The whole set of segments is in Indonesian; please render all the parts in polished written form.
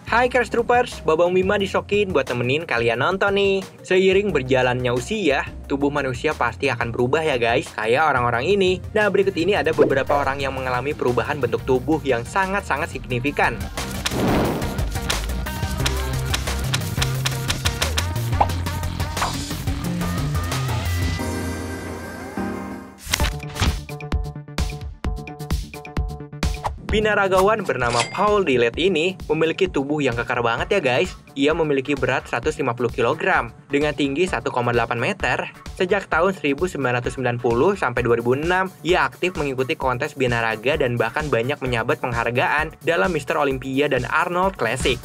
Hai Crash Troopers, Babang Bima disokin buat temenin kalian nonton nih. Seiring berjalannya usia, tubuh manusia pasti akan berubah ya guys, kayak orang-orang ini. Nah, berikut ini ada beberapa orang yang mengalami perubahan bentuk tubuh yang sangat-sangat signifikan. Binaragawan bernama Paul Dillett ini memiliki tubuh yang kekar banget ya guys. Ia memiliki berat 150 kg dengan tinggi 1,8 meter. Sejak tahun 1990 sampai 2006, ia aktif mengikuti kontes binaraga dan bahkan banyak menyabet penghargaan dalam Mr. Olympia dan Arnold Classic.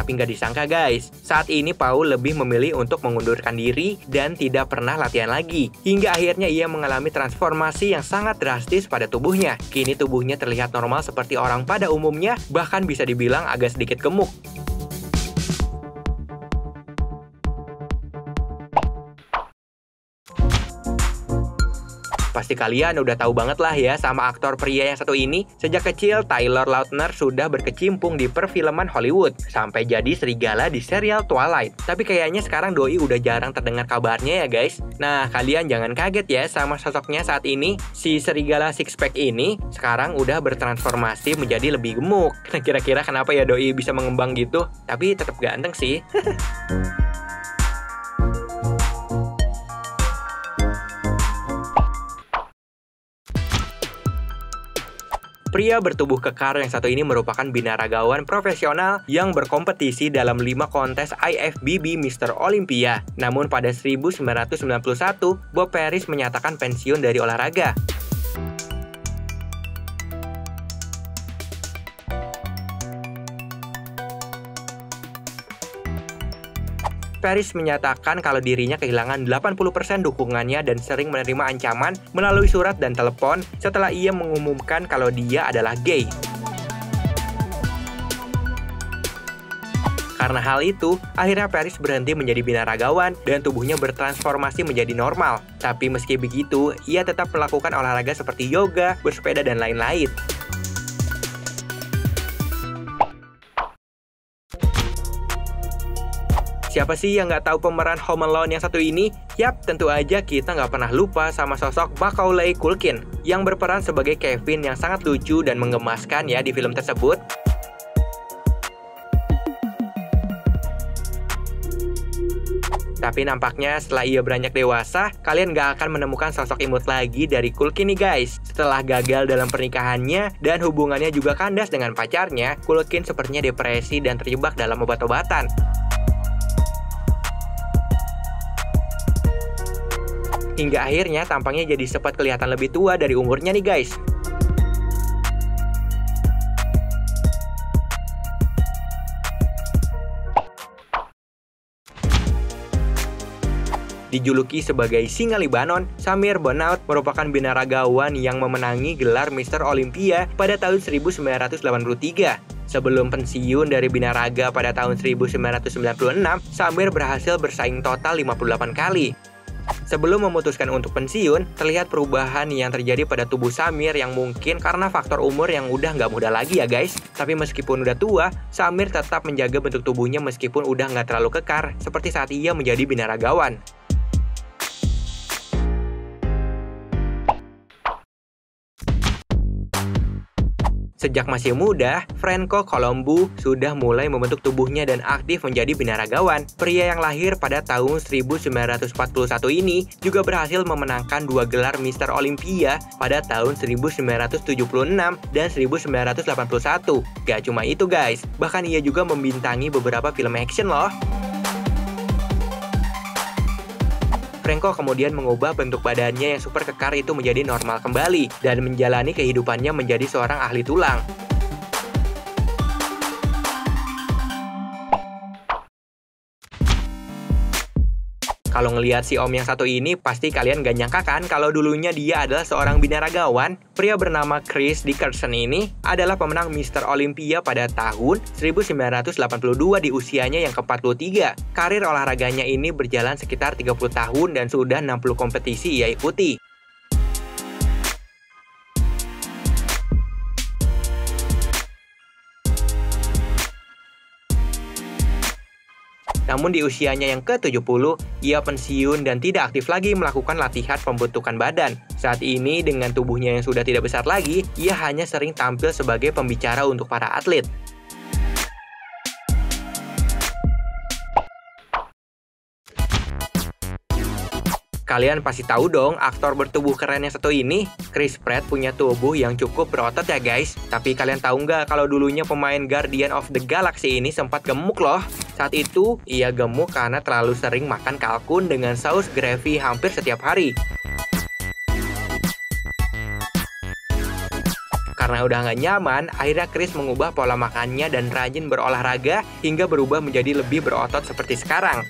Tapi nggak disangka guys, saat ini Paul lebih memilih untuk mengundurkan diri dan tidak pernah latihan lagi. Hingga akhirnya ia mengalami transformasi yang sangat drastis pada tubuhnya. Kini tubuhnya terlihat normal seperti orang pada umumnya, bahkan bisa dibilang agak sedikit gemuk. Pasti kalian udah tahu banget lah ya sama aktor pria yang satu ini. Sejak kecil, Taylor Lautner sudah berkecimpung di perfilman Hollywood, sampai jadi serigala di serial Twilight. Tapi kayaknya sekarang doi udah jarang terdengar kabarnya ya guys. Nah, kalian jangan kaget ya sama sosoknya saat ini. Si serigala six pack ini sekarang udah bertransformasi menjadi lebih gemuk. Nah, kira-kira kenapa ya doi bisa mengembang gitu? Tapi tetap ganteng sih. Pria bertubuh kekar yang satu ini merupakan binaragawan profesional yang berkompetisi dalam 5 kontes IFBB Mr. Olympia. Namun pada 1991, Bob Paris menyatakan pensiun dari olahraga. Paris menyatakan kalau dirinya kehilangan 80% dukungannya dan sering menerima ancaman melalui surat dan telepon setelah ia mengumumkan kalau dia adalah gay. Karena hal itu, akhirnya Paris berhenti menjadi binaragawan dan tubuhnya bertransformasi menjadi normal. Tapi meski begitu, ia tetap melakukan olahraga seperti yoga, bersepeda, dan lain-lain. Siapa sih yang nggak tahu pemeran Home Alone yang satu ini? Yap, tentu aja kita nggak pernah lupa sama sosok Macaulay Culkin yang berperan sebagai Kevin yang sangat lucu dan menggemaskan ya di film tersebut. Tapi nampaknya setelah ia beranjak dewasa, kalian nggak akan menemukan sosok imut lagi dari Culkin nih guys. Setelah gagal dalam pernikahannya dan hubungannya juga kandas dengan pacarnya, Culkin sepertinya depresi dan terjebak dalam obat-obatan. Hingga akhirnya tampangnya jadi sempat kelihatan lebih tua dari umurnya nih guys. Dijuluki sebagai Singa Libanon, Samir Bonaut merupakan binaragawan yang memenangi gelar Mr. Olympia pada tahun 1983. Sebelum pensiun dari binaraga pada tahun 1996, Samir berhasil bersaing total 58 kali. Sebelum memutuskan untuk pensiun, terlihat perubahan yang terjadi pada tubuh Samir yang mungkin karena faktor umur yang udah nggak muda lagi ya guys. Tapi meskipun udah tua, Samir tetap menjaga bentuk tubuhnya meskipun udah nggak terlalu kekar, seperti saat ia menjadi binaragawan. Sejak masih muda, Franco Colombo sudah mulai membentuk tubuhnya dan aktif menjadi binaragawan. Pria yang lahir pada tahun 1941 ini juga berhasil memenangkan 2 gelar Mr. Olympia pada tahun 1976 dan 1981. Gak cuma itu guys, bahkan ia juga membintangi beberapa film action loh. Franco kemudian mengubah bentuk badannya yang super kekar itu menjadi normal kembali dan menjalani kehidupannya menjadi seorang ahli tulang. Kalau ngelihat si om yang satu ini, pasti kalian gak nyangka kan kalau dulunya dia adalah seorang binaragawan. Pria bernama Chris Dickerson ini adalah pemenang Mr. Olympia pada tahun 1982 di usianya yang ke-43. Karir olahraganya ini berjalan sekitar 30 tahun dan sudah 60 kompetisi ia ikuti. Namun di usianya yang ke-70, ia pensiun dan tidak aktif lagi melakukan latihan pembentukan badan. Saat ini dengan tubuhnya yang sudah tidak besar lagi, ia hanya sering tampil sebagai pembicara untuk para atlet. Kalian pasti tahu dong aktor bertubuh keren yang satu ini. Chris Pratt punya tubuh yang cukup berotot ya guys. Tapi kalian tahu nggak kalau dulunya pemain Guardian of the Galaxy ini sempat gemuk loh. Saat itu, ia gemuk karena terlalu sering makan kalkun dengan saus gravy hampir setiap hari. Karena udah nggak nyaman, akhirnya Chris mengubah pola makannya dan rajin berolahraga hingga berubah menjadi lebih berotot seperti sekarang.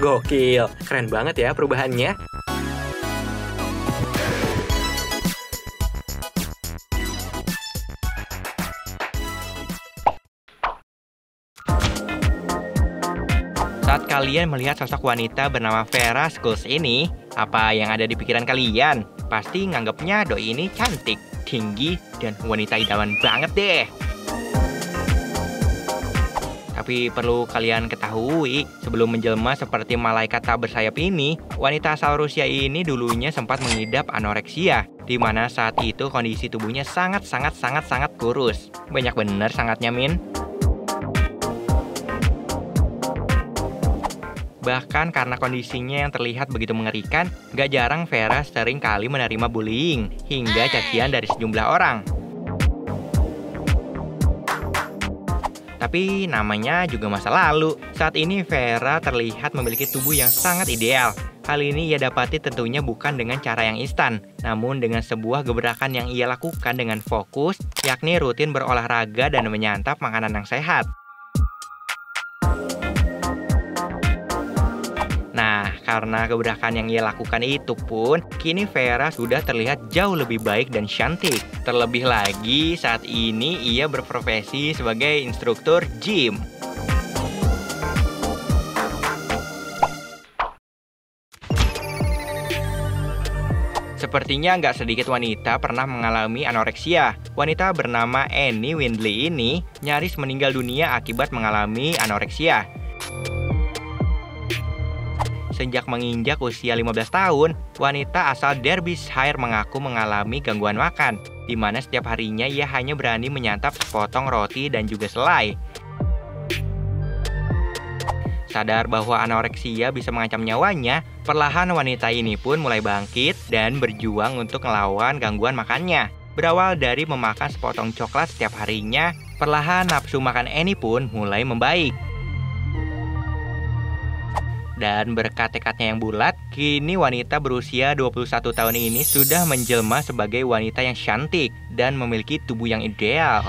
Gokil, keren banget ya perubahannya. Saat kalian melihat sosok wanita bernama Vera Schultz ini, apa yang ada di pikiran kalian? Pasti nganggapnya doi ini cantik, tinggi, dan wanita idaman banget deh. Tapi perlu kalian ketahui, sebelum menjelma seperti malaikat tak bersayap ini, wanita asal Rusia ini dulunya sempat mengidap anoreksia, di mana saat itu kondisi tubuhnya sangat kurus. Banyak bener sangatnya, Min. Bahkan karena kondisinya yang terlihat begitu mengerikan, gak jarang Vera sering kali menerima bullying, hingga cacian dari sejumlah orang. Tapi namanya juga masa lalu. Saat ini Vera terlihat memiliki tubuh yang sangat ideal. Hal ini ia dapati tentunya bukan dengan cara yang instan, namun dengan sebuah gebrakan yang ia lakukan dengan fokus, yakni rutin berolahraga dan menyantap makanan yang sehat. Nah, karena gebrakan yang ia lakukan itu pun, kini Vera sudah terlihat jauh lebih baik dan cantik. Terlebih lagi, saat ini ia berprofesi sebagai instruktur gym. Sepertinya nggak sedikit wanita pernah mengalami anoreksia. Wanita bernama Annie Windley ini nyaris meninggal dunia akibat mengalami anoreksia. Sejak menginjak usia 15 tahun, wanita asal Derbyshire mengaku mengalami gangguan makan, di mana setiap harinya ia hanya berani menyantap sepotong roti dan juga selai. Sadar bahwa anoreksia bisa mengancam nyawanya, perlahan wanita ini pun mulai bangkit dan berjuang untuk melawan gangguan makannya. Berawal dari memakan sepotong coklat setiap harinya, perlahan nafsu makan Annie pun mulai membaik. Dan berkat tekadnya yang bulat, kini wanita berusia 21 tahun ini sudah menjelma sebagai wanita yang cantik dan memiliki tubuh yang ideal.